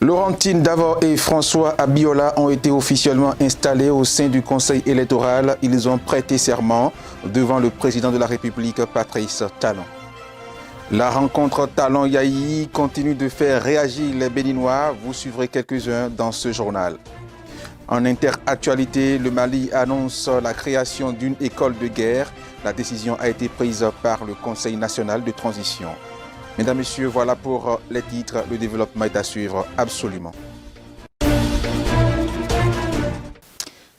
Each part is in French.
Laurentine Davor et François Abiola ont été officiellement installés au sein du Conseil électoral. Ils ont prêté serment devant le président de la République, Patrice Talon. La rencontre Talon-Yayi continue de faire réagir les Béninois. Vous suivrez quelques-uns dans ce journal. En interactualité, le Mali annonce la création d'une école de guerre. La décision a été prise par le Conseil national de transition. Mesdames, Messieurs, voilà pour les titres. Le développement est à suivre absolument.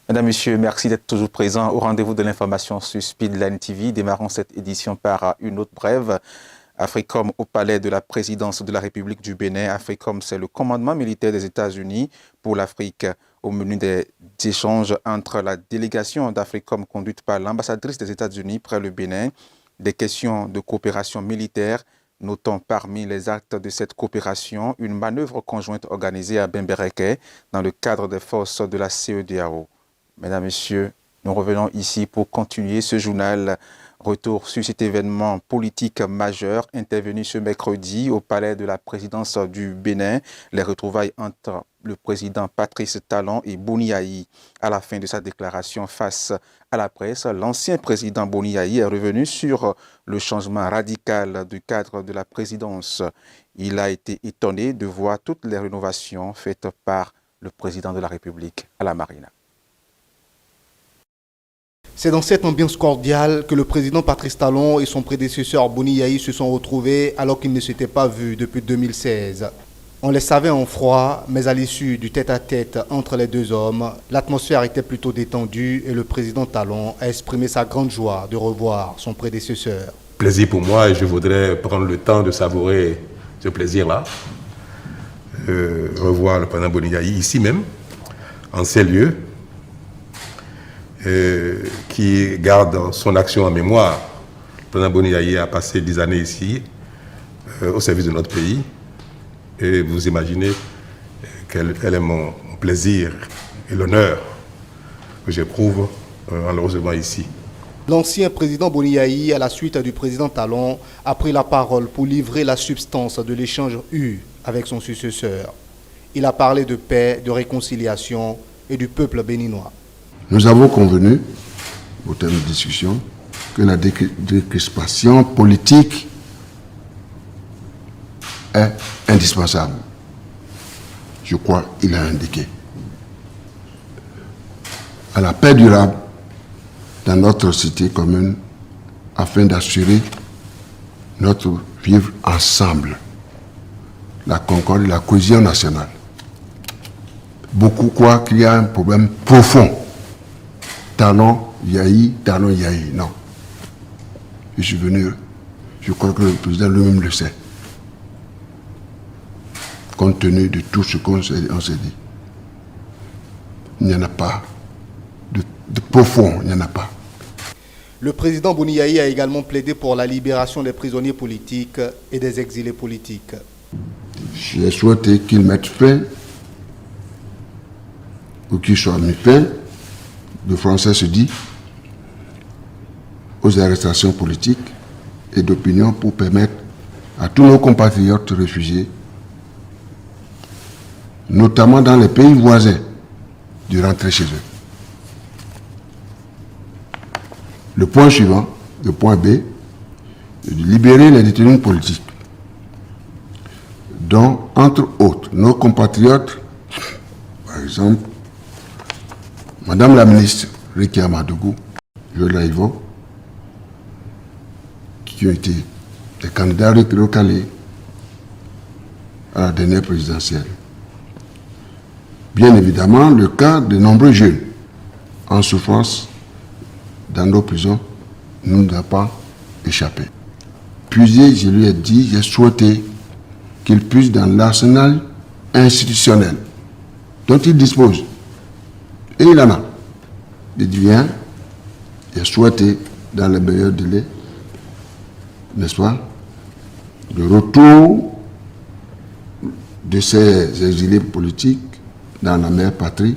Mesdames, Messieurs, merci d'être toujours présents au rendez-vous de l'information sur Speedline TV. Démarrons cette édition par une autre brève. Africom au palais de la présidence de la République du Bénin. Africom, c'est le commandement militaire des États-Unis pour l'Afrique. Au menu des échanges entre la délégation d'Africom conduite par l'ambassadrice des États-Unis près le Bénin, des questions de coopération militaire. Notons parmi les actes de cette coopération une manœuvre conjointe organisée à Bembereke dans le cadre des forces de la CEDEAO. Mesdames, Messieurs, nous revenons ici pour continuer ce journal. Retour sur cet événement politique majeur intervenu ce mercredi au palais de la présidence du Bénin. Les retrouvailles entre le président Patrice Talon et Boni Yayi. À la fin de sa déclaration face à la presse, l'ancien président Boni Yayi est revenu sur le changement radical du cadre de la présidence. Il a été étonné de voir toutes les rénovations faites par le président de la République à la Marina. C'est dans cette ambiance cordiale que le président Patrice Talon et son prédécesseur Boni Yayi se sont retrouvés alors qu'ils ne s'étaient pas vus depuis 2016. On les savait en froid, mais à l'issue du tête-à-tête entre les deux hommes, l'atmosphère était plutôt détendue et le président Talon a exprimé sa grande joie de revoir son prédécesseur. Plaisir pour moi et je voudrais prendre le temps de savourer ce plaisir-là. Revoir le président Boni Yayi ici même, en ces lieux. Qui garde son action en mémoire. Le président Boni Yayi a passé 10 années ici, au service de notre pays. Et vous imaginez quel est mon plaisir et l'honneur que j'éprouve en le recevant ici. L'ancien président Boni Yayi, à la suite du président Talon, a pris la parole pour livrer la substance de l'échange eu avec son successeur. Il a parlé de paix, de réconciliation et du peuple béninois. Nous avons convenu, au terme de discussion, que la décrispation politique est indispensable. Je crois qu'il a indiqué. À la paix durable dans notre cité commune afin d'assurer notre vivre ensemble, la concorde et la cohésion nationale. Beaucoup croient qu'il y a un problème profond. Talon Yayi, non. Je suis venu, je crois que le président lui-même le sait. Compte tenu de tout ce qu'on s'est dit. Il n'y en a pas. De profond, il n'y en a pas. Le président Boni Yayi a également plaidé pour la libération des prisonniers politiques et des exilés politiques. J'ai souhaité qu'ils mettent fin, ou qu'ils soient mis fin, le français se dit, aux arrestations politiques et d'opinion pour permettre à tous nos compatriotes réfugiés, notamment dans les pays voisins, de rentrer chez eux. Le point suivant, le point B, est de libérer les détenus politiques, dont, entre autres, nos compatriotes, par exemple, Madame la ministre Rekia Madougou, Joël Laïvo, qui ont été des candidats recalés à la dernière présidentielle. Bien évidemment, le cas de nombreux jeunes en souffrance dans nos prisons ne nous a pas échappé. Puis, je lui ai dit, j'ai souhaité qu'il puisse dans l'arsenal institutionnel dont il dispose. Et il en a. Il dit bien, il a souhaité, dans les meilleurs délais, n'est-ce pas, le retour de ces exilés politiques dans la mère patrie,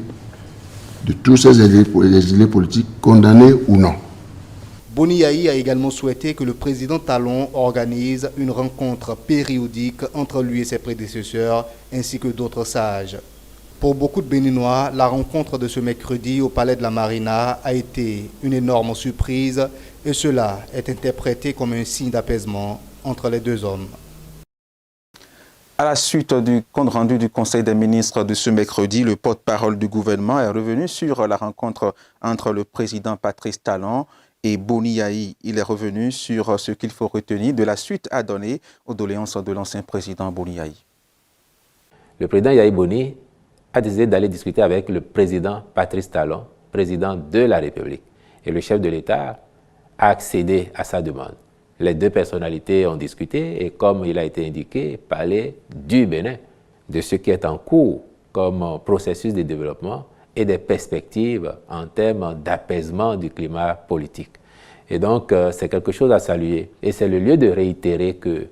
de tous ces exilés politiques condamnés ou non. Boni Yayi a également souhaité que le président Talon organise une rencontre périodique entre lui et ses prédécesseurs, ainsi que d'autres sages. Pour beaucoup de Béninois, la rencontre de ce mercredi au Palais de la Marina a été une énorme surprise et cela est interprété comme un signe d'apaisement entre les deux hommes. À la suite du compte rendu du Conseil des ministres de ce mercredi, le porte-parole du gouvernement est revenu sur la rencontre entre le président Patrice Talon et Boni Yayi. Il est revenu sur ce qu'il faut retenir de la suite à donner aux doléances de l'ancien président Boni Yayi. Le président Yayi Boni a décidé d'aller discuter avec le président Patrice Talon, président de la République. Et le chef de l'État a accédé à sa demande. Les deux personnalités ont discuté et, comme il a été indiqué, parlé du Bénin, de ce qui est en cours comme processus de développement et des perspectives en termes d'apaisement du climat politique. Et donc, c'est quelque chose à saluer. Et c'est le lieu de réitérer que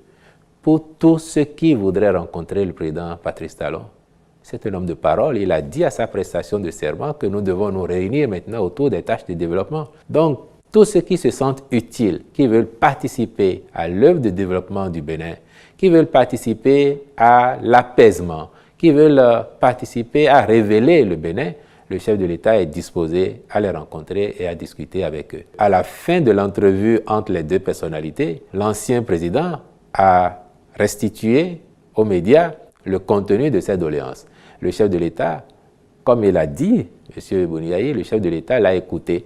pour tous ceux qui voudraient rencontrer le président Patrice Talon, c'est un homme de parole. Il a dit à sa prestation de serment que nous devons nous réunir maintenant autour des tâches de développement. Donc, tous ceux qui se sentent utiles, qui veulent participer à l'œuvre de développement du Bénin, qui veulent participer à l'apaisement, qui veulent participer à révéler le Bénin, le chef de l'État est disposé à les rencontrer et à discuter avec eux. À la fin de l'entrevue entre les deux personnalités, l'ancien président a restitué aux médias le contenu de ses doléances. Le chef de l'État, comme il a dit, M. Boni Yayi, le chef de l'État l'a écouté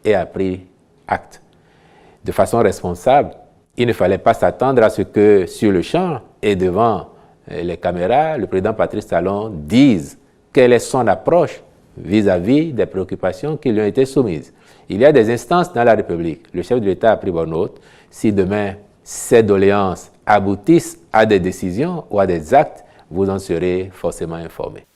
et a pris acte. De façon responsable, il ne fallait pas s'attendre à ce que sur le champ et devant les caméras, le président Patrice Talon dise quelle est son approche vis-à-vis des préoccupations qui lui ont été soumises. Il y a des instances dans la République. Le chef de l'État a pris bonne note. Si demain, ces doléances aboutissent à des décisions ou à des actes, vous en serez forcément informés.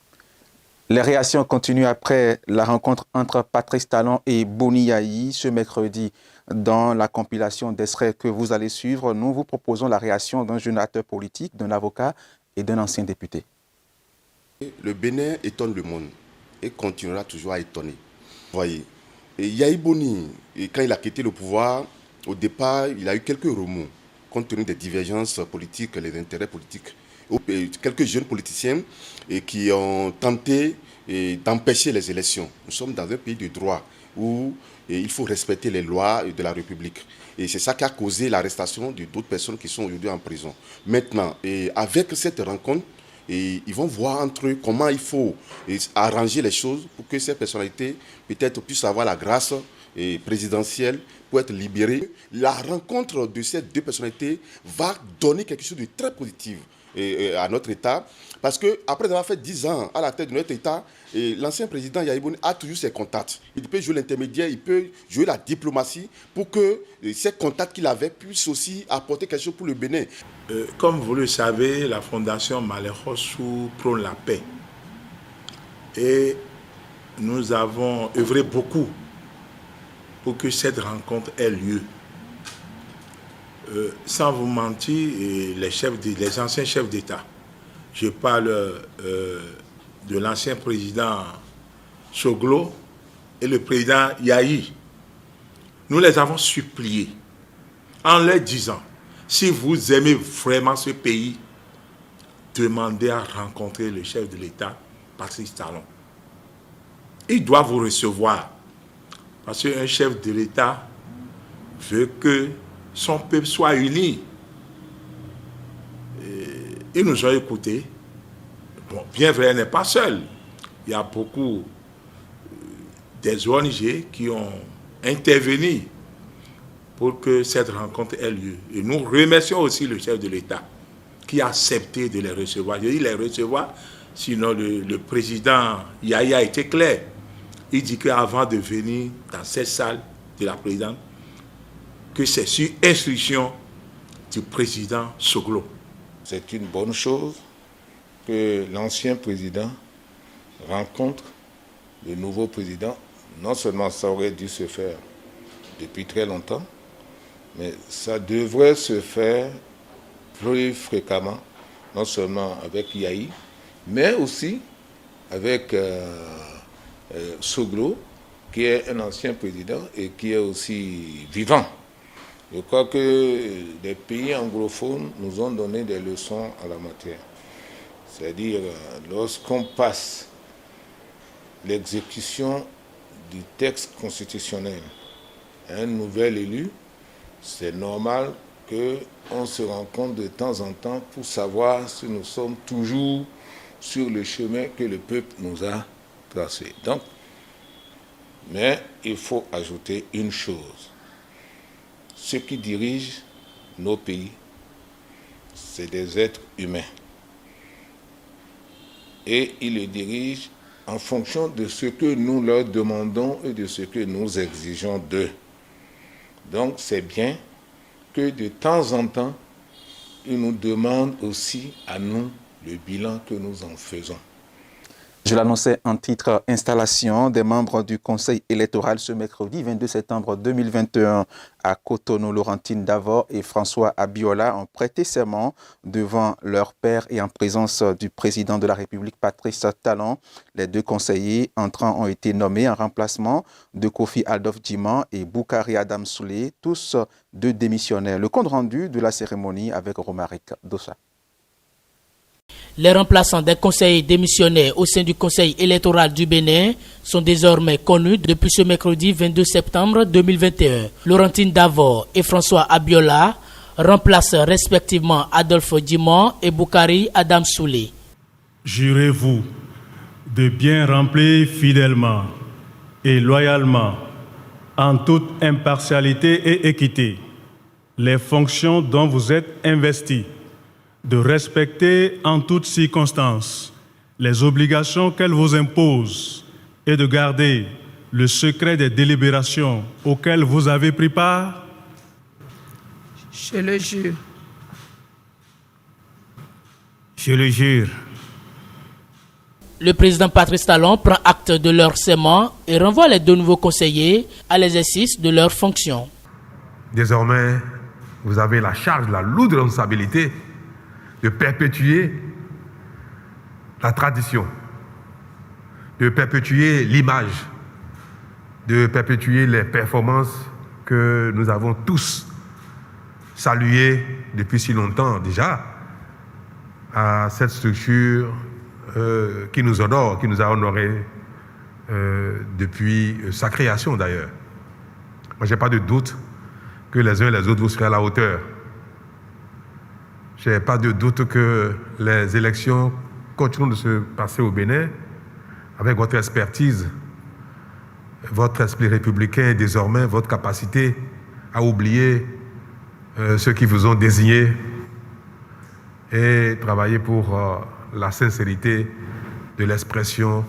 Les réactions continuent après la rencontre entre Patrice Talon et Boni Yayi ce mercredi. Dans la compilation d'extraits que vous allez suivre, nous vous proposons la réaction d'un jeune acteur politique, d'un avocat et d'un ancien député. Le Bénin étonne le monde et continuera toujours à étonner. Voyez, Yayi Boni, quand il a quitté le pouvoir, au départ, il a eu quelques remous, compte tenu des divergences politiques, les intérêts politiques. Quelques jeunes politiciens qui ont tenté d'empêcher les élections. Nous sommes dans un pays de droit où il faut respecter les lois de la République. Et c'est ça qui a causé l'arrestation de d'autres personnes qui sont aujourd'hui en prison. Maintenant, avec cette rencontre, ils vont voir entre eux comment il faut arranger les choses pour que ces personnalités peut-être puissent avoir la grâce présidentielle pour être libérées. La rencontre de ces deux personnalités va donner quelque chose de très positif à notre État, parce qu'après avoir fait 10 ans à la tête de notre État, l'ancien président Yayi Boni a toujours ses contacts. Il peut jouer l'intermédiaire, il peut jouer la diplomatie pour que ces contacts qu'il avait puissent aussi apporter quelque chose pour le Bénin. Comme vous le savez, la Fondation Malekhossou prône la paix. Et nous avons œuvré beaucoup pour que cette rencontre ait lieu. Sans vous mentir, les anciens chefs d'État, je parle de l'ancien président Soglo et le président Yayi, nous les avons suppliés en leur disant, si vous aimez vraiment ce pays, demandez à rencontrer le chef de l'État, Patrice Talon. Il doit vous recevoir, parce qu'un chef de l'État veut que son peuple soit uni. Ils nous ont écoutés. Bon, bien vrai, il n'est pas seul. Il y a beaucoup des ONG qui ont intervenu pour que cette rencontre ait lieu. Et nous remercions aussi le chef de l'État qui a accepté de les recevoir. Je dis les recevoir, sinon le président Yayi a été clair. Il dit qu'avant de venir dans cette salle de la présidente, que c'est sur instruction du président Soglo. C'est une bonne chose que l'ancien président rencontre le nouveau président. Non seulement ça aurait dû se faire depuis très longtemps, mais ça devrait se faire plus fréquemment, non seulement avec Yayi, mais aussi avec Soglo, qui est un ancien président et qui est aussi vivant. Je crois que des pays anglophones nous ont donné des leçons à la matière. C'est-à-dire, lorsqu'on passe l'exécution du texte constitutionnel à un nouvel élu, c'est normal qu'on se rencontre de temps en temps pour savoir si nous sommes toujours sur le chemin que le peuple nous a tracé. Donc, mais il faut ajouter une chose. Ceux qui dirigent nos pays, c'est des êtres humains. Et ils les dirigent en fonction de ce que nous leur demandons et de ce que nous exigeons d'eux. Donc c'est bien que de temps en temps, ils nous demandent aussi à nous le bilan que nous en faisons. Je l'annonçais en titre, installation des membres du Conseil électoral ce mercredi 22 septembre 2021 à Cotonou. Laurentine Davor et François Abiola ont prêté serment devant leur père et en présence du président de la République, Patrice Talon. Les deux conseillers entrants ont été nommés en remplacement de Kofi Adolphe Djiman et Boukari Adam Soulé, tous deux démissionnaires. Le compte rendu de la cérémonie avec Romaric Dossa. Les remplaçants des conseillers démissionnaires au sein du Conseil électoral du Bénin sont désormais connus depuis ce mercredi 22 septembre 2021. Laurentine Davor et François Abiola remplacent respectivement Adolphe Djiman et Boukari Adam Soulé. Jurez-vous de bien remplir fidèlement et loyalement, en toute impartialité et équité, les fonctions dont vous êtes investis, de respecter en toutes circonstances les obligations qu'elle vous impose et de garder le secret des délibérations auxquelles vous avez pris part? Je le jure. Je le jure. Le président Patrice Talon prend acte de leur serment et renvoie les deux nouveaux conseillers à l'exercice de leurs fonctions. Désormais, vous avez la charge, la lourde responsabilité de perpétuer la tradition, de perpétuer l'image, de perpétuer les performances que nous avons tous saluées depuis si longtemps déjà à cette structure qui nous honore, qui nous a honorés depuis sa création d'ailleurs. Moi, je n'ai pas de doute que les uns et les autres vous serez à la hauteur. Je n'ai pas de doute que les élections continueront de se passer au Bénin avec votre expertise, votre esprit républicain et désormais votre capacité à oublier ceux qui vous ont désigné et travailler pour la sincérité de l'expression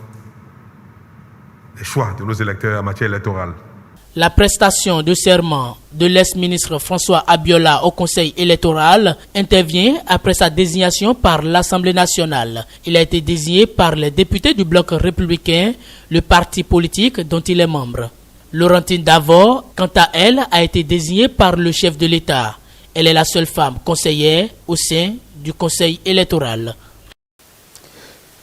des choix de nos électeurs en matière électorale. La prestation de serment de l'ex-ministre François Abiola au Conseil électoral intervient après sa désignation par l'Assemblée nationale. Il a été désigné par les députés du bloc républicain, le parti politique dont il est membre. Laurentine Davor, quant à elle, a été désignée par le chef de l'État. Elle est la seule femme conseillère au sein du Conseil électoral.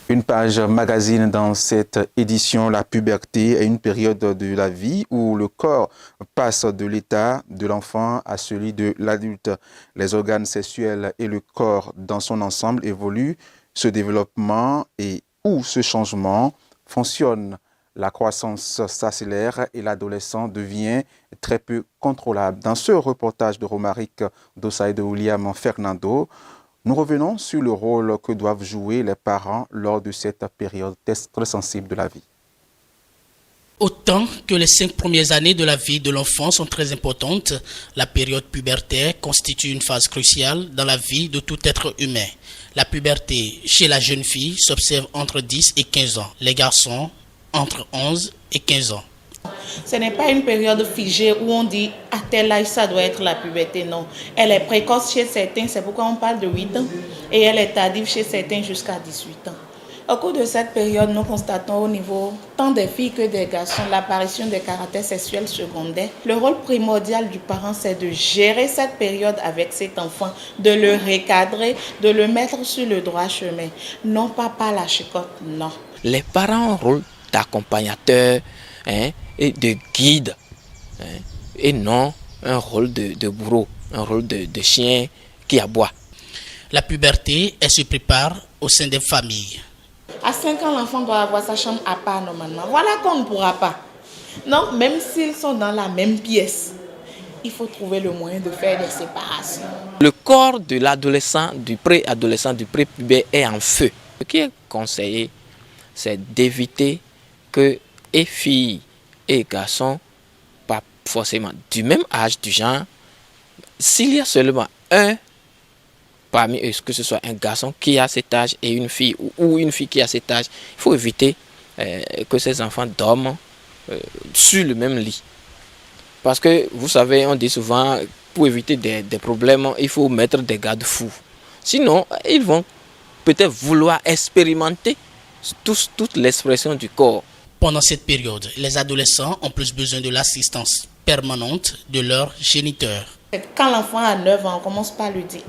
Une page magazine dans cette édition, la puberté est une période de la vie où le corps passe de l'état de l'enfant à celui de l'adulte. Les organes sexuels et le corps dans son ensemble évoluent. Ce développement et où ce changement fonctionne, la croissance s'accélère et l'adolescent devient très peu contrôlable. Dans ce reportage de Romaric Dossa et de William Fernando, nous revenons sur le rôle que doivent jouer les parents lors de cette période très sensible de la vie. Autant que les 5 premières années de la vie de l'enfant sont très importantes, la période pubertaire constitue une phase cruciale dans la vie de tout être humain. La puberté chez la jeune fille s'observe entre 10 et 15 ans, les garçons entre 11 et 15 ans. Ce n'est pas une période figée où on dit à tel âge ça doit être la puberté, non. Elle est précoce chez certains, c'est pourquoi on parle de 8 ans, et elle est tardive chez certains jusqu'à 18 ans. Au cours de cette période, nous constatons au niveau tant des filles que des garçons l'apparition des caractères sexuels secondaires. Le rôle primordial du parent, c'est de gérer cette période avec cet enfant, de le recadrer, de le mettre sur le droit chemin. Non pas par la chicotte, non. Les parents ont un rôle d'accompagnateur, et de guide, hein, et non un rôle de bourreau, un rôle de chien qui aboie. La puberté, elle se prépare au sein des familles. À 5 ans, l'enfant doit avoir sa chambre à part normalement. Voilà qu'on ne pourra pas. Donc, même s'ils sont dans la même pièce, il faut trouver le moyen de faire des séparations. Le corps de l'adolescent, du préadolescent, du prépubère est en feu. Ce qui est conseillé, c'est d'éviter que et filles et garçons, pas forcément du même âge, du genre, s'il y a seulement un parmi eux, que ce soit un garçon qui a cet âge et une fille, ou une fille qui a cet âge, il faut éviter que ces enfants dorment sur le même lit. Parce que, vous savez, on dit souvent, pour éviter des problèmes, il faut mettre des garde-fous. Sinon, ils vont peut-être vouloir expérimenter toute l'expression du corps. Pendant cette période, les adolescents ont plus besoin de l'assistance permanente de leurs géniteurs. Quand l'enfant a 9 ans, on commence par lui dire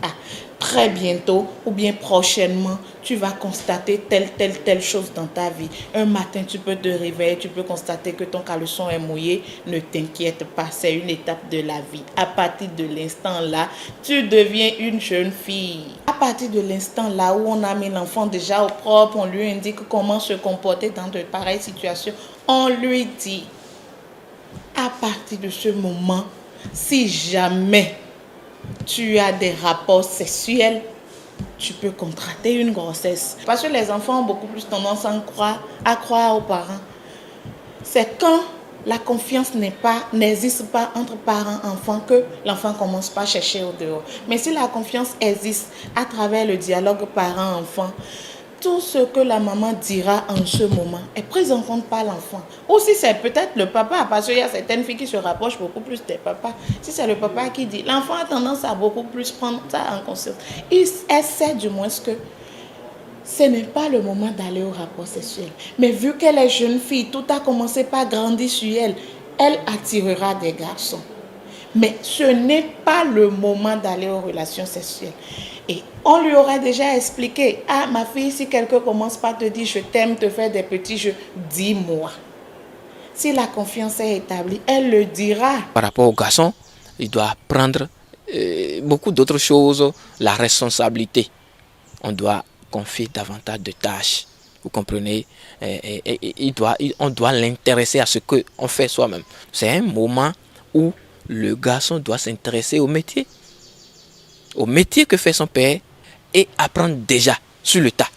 très bientôt ou bien prochainement, tu vas constater telle chose dans ta vie. Un matin, tu peux te réveiller, tu peux constater que ton caleçon est mouillé. Ne t'inquiète pas, c'est une étape de la vie. À partir de l'instant-là, tu deviens une jeune fille. À partir de l'instant-là où on a mis l'enfant déjà au propre, on lui indique comment se comporter dans de pareilles situations. On lui dit, à partir de ce moment, si jamais tu as des rapports sexuels, tu peux contracter une grossesse. Parce que les enfants ont beaucoup plus tendance à croire aux parents. C'est quand la confiance n'existe pas entre parents et enfants que l'enfant commence pas à chercher au dehors. Mais si la confiance existe à travers le dialogue parent-enfant, tout ce que la maman dira en ce moment est pris en compte par l'enfant. Ou si c'est peut-être le papa, parce qu'il y a certaines filles qui se rapprochent beaucoup plus des papas. Si c'est le papa qui dit, l'enfant a tendance à beaucoup plus prendre ça en considération. Elle sait du moins que ce n'est pas le moment d'aller au rapport sexuel. Mais vu qu'elle est jeune fille, tout a commencé par grandir sur elle. Elle attirera des garçons. Mais ce n'est pas le moment d'aller aux relations sexuelles. Et on lui aura déjà expliqué, ma fille, si quelqu'un commence par te dire je t'aime, te faire des petits jeux, dis-moi. Si la confiance est établie, elle le dira. Par rapport au garçon, il doit apprendre beaucoup d'autres choses, la responsabilité. On doit confier davantage de tâches, vous comprenez, on doit l'intéresser à ce qu'on fait soi-même. C'est un moment où le garçon doit s'intéresser au métier que fait son père et apprendre déjà sur le tas.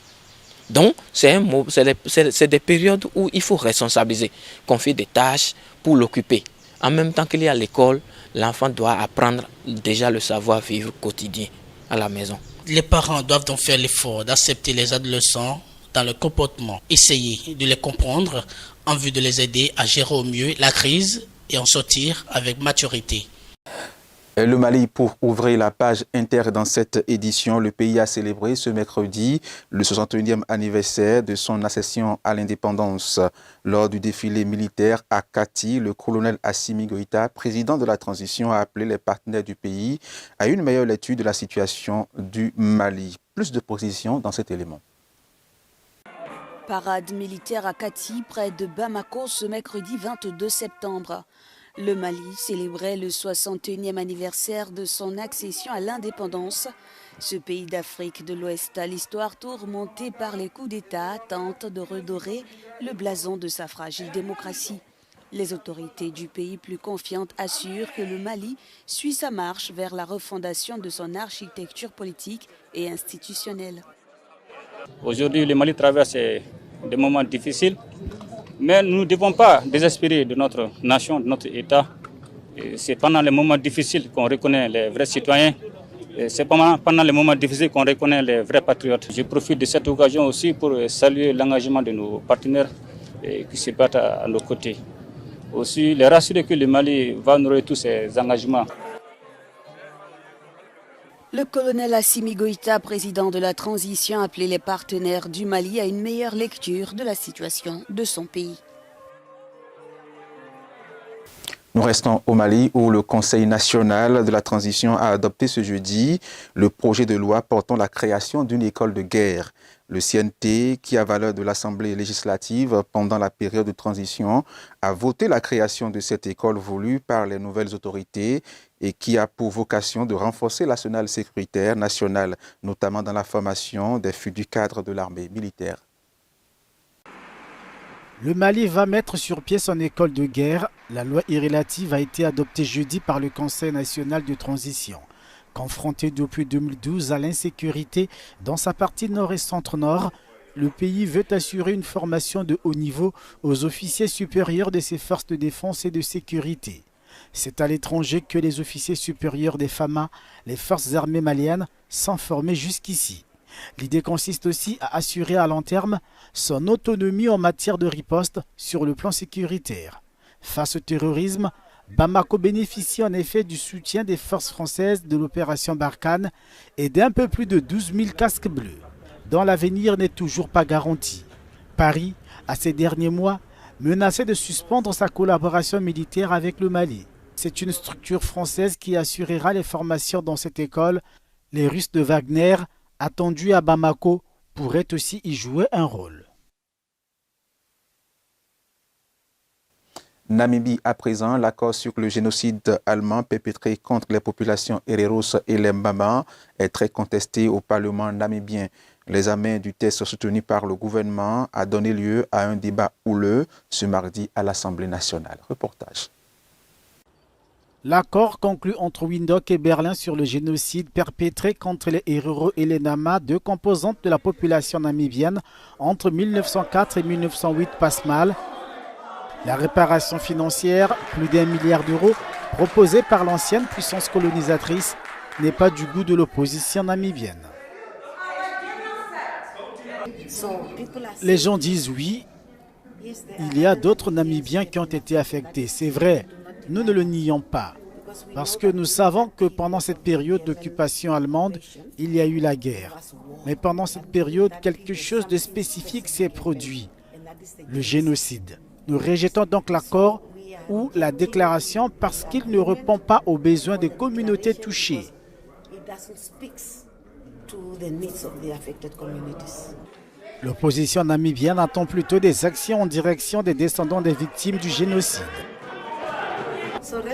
Donc, c'est des périodes où il faut responsabiliser, confier des tâches pour l'occuper. En même temps qu'il est à l'école, l'enfant doit apprendre déjà le savoir-vivre quotidien à la maison. Les parents doivent donc faire l'effort d'accepter les adolescents dans leur comportement, essayer de les comprendre en vue de les aider à gérer au mieux la crise et en sortir avec maturité. Le Mali, pour ouvrir la page Inter dans cette édition, le pays a célébré ce mercredi le 61e anniversaire de son accession à l'indépendance. Lors du défilé militaire à Kati, le colonel Assimi Goïta, président de la transition, a appelé les partenaires du pays à une meilleure lecture de la situation du Mali. Plus de précisions dans cet élément. Parade militaire à Kati, près de Bamako, ce mercredi 22 septembre. Le Mali célébrait le 61e anniversaire de son accession à l'indépendance. Ce pays d'Afrique de l'Ouest à l'histoire tourmentée par les coups d'État tente de redorer le blason de sa fragile démocratie. Les autorités du pays plus confiantes assurent que le Mali suit sa marche vers la refondation de son architecture politique et institutionnelle. Aujourd'hui, le Mali traverse des moments difficiles. Mais nous ne devons pas désespérer de notre nation, de notre État. C'est pendant les moments difficiles qu'on reconnaît les vrais citoyens. C'est pendant les moments difficiles qu'on reconnaît les vrais patriotes. Je profite de cette occasion aussi pour saluer l'engagement de nos partenaires qui se battent à nos côtés. Aussi, les rassurer que le Mali va honorer tous ses engagements. Le colonel Assimi Goïta, président de la transition, a appelé les partenaires du Mali à une meilleure lecture de la situation de son pays. Nous restons au Mali où le Conseil national de la transition a adopté ce jeudi le projet de loi portant la création d'une école de guerre. Le CNT, qui a valeur de l'Assemblée législative pendant la période de transition, a voté la création de cette école voulue par les nouvelles autorités et qui a pour vocation de renforcer l'arsenal sécuritaire national, notamment dans la formation des futurs cadres de l'armée militaire. Le Mali va mettre sur pied son école de guerre. La loi irrélative a été adoptée jeudi par le Conseil national de transition. Confronté depuis 2012 à l'insécurité dans sa partie nord et centre-nord, le pays veut assurer une formation de haut niveau aux officiers supérieurs de ses forces de défense et de sécurité. C'est à l'étranger que les officiers supérieurs des FAMA, les forces armées maliennes, sont formés jusqu'ici. L'idée consiste aussi à assurer à long terme son autonomie en matière de riposte sur le plan sécuritaire. Face au terrorisme, Bamako bénéficie en effet du soutien des forces françaises de l'opération Barkhane et d'un peu plus de 12 000 casques bleus, dont l'avenir n'est toujours pas garanti. Paris a ces derniers mois menacé de suspendre sa collaboration militaire avec le Mali. C'est une structure française qui assurera les formations dans cette école. Les Russes de Wagner, attendus à Bamako, pourraient aussi y jouer un rôle. Namibie à présent, l'accord sur le génocide allemand perpétré contre les populations Hereros et les Mbama est très contesté au Parlement namibien. L'examen du texte soutenu par le gouvernement a donné lieu à un débat houleux ce mardi à l'Assemblée nationale. Reportage. L'accord conclu entre Windhoek et Berlin sur le génocide perpétré contre les Herero et les Nama, deux composantes de la population namibienne, entre 1904 et 1908 passe mal. La réparation financière, plus d'1 milliard d'euros, proposée par l'ancienne puissance colonisatrice, n'est pas du goût de l'opposition namibienne. Les gens disent oui, il y a d'autres Namibiens qui ont été affectés, c'est vrai. Nous ne le nions pas, parce que nous savons que pendant cette période d'occupation allemande, il y a eu la guerre. Mais pendant cette période, quelque chose de spécifique s'est produit, le génocide. Nous rejetons donc l'accord ou la déclaration parce qu'il ne répond pas aux besoins des communautés touchées. L'opposition namibienne attend plutôt des actions en direction des descendants des victimes du génocide.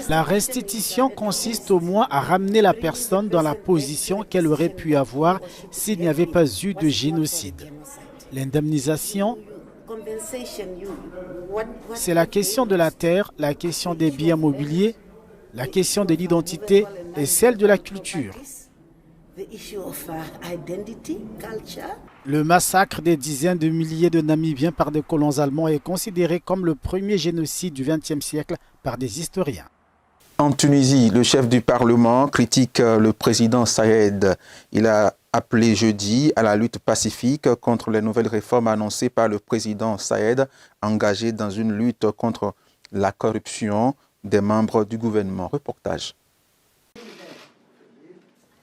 La restitution consiste au moins à ramener la personne dans la position qu'elle aurait pu avoir s'il n'y avait pas eu de génocide. L'indemnisation, c'est la question de la terre, la question des biens mobiliers, la question de l'identité et celle de la culture. Le massacre des dizaines de milliers de Namibiens par des colons allemands est considéré comme le premier génocide du XXe siècle par des historiens. En Tunisie, le chef du Parlement critique le président Saïed. Il a appelé jeudi à la lutte pacifique contre les nouvelles réformes annoncées par le président Saïed, engagé dans une lutte contre la corruption des membres du gouvernement. Reportage.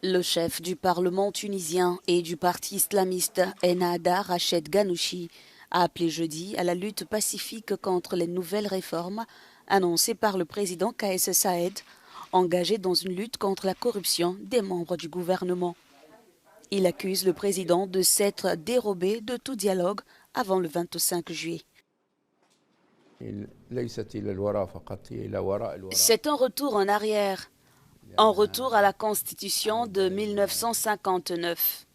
Le chef du Parlement tunisien et du parti islamiste Ennahda, Rached Ghannouchi, a appelé jeudi à la lutte pacifique contre les nouvelles réformes annoncées par le président Kais Saïed, engagé dans une lutte contre la corruption des membres du gouvernement. Il accuse le président de s'être dérobé de tout dialogue avant le 25 juillet. C'est un retour en arrière, un retour à la Constitution de 1959,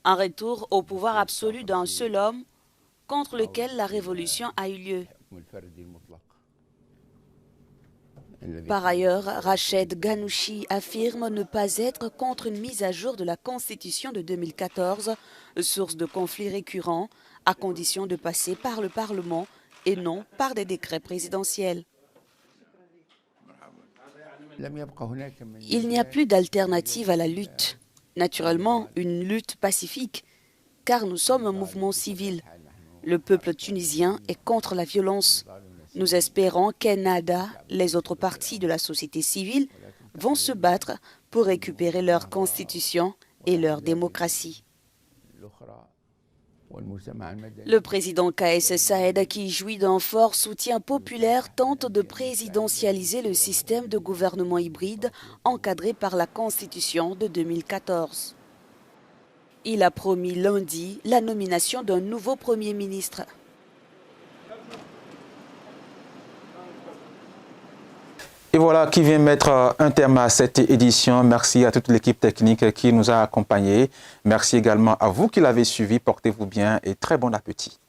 un retour au pouvoir absolu d'un seul homme contre lequel la révolution a eu lieu. Par ailleurs, Rached Ghannouchi affirme ne pas être contre une mise à jour de la Constitution de 2014, source de conflits récurrents, à condition de passer par le Parlement et non par des décrets présidentiels. Il n'y a plus d'alternative à la lutte. Naturellement, une lutte pacifique, car nous sommes un mouvement civil. Le peuple tunisien est contre la violence. Nous espérons qu'Ennahda, les autres partis de la société civile, vont se battre pour récupérer leur constitution et leur démocratie. Le président Kais Saïed, qui jouit d'un fort soutien populaire, tente de présidentialiser le système de gouvernement hybride encadré par la Constitution de 2014. Il a promis lundi la nomination d'un nouveau Premier ministre. Et voilà qui vient mettre un terme à cette édition. Merci à toute l'équipe technique qui nous a accompagnés. Merci également à vous qui l'avez suivi. Portez-vous bien et très bon appétit.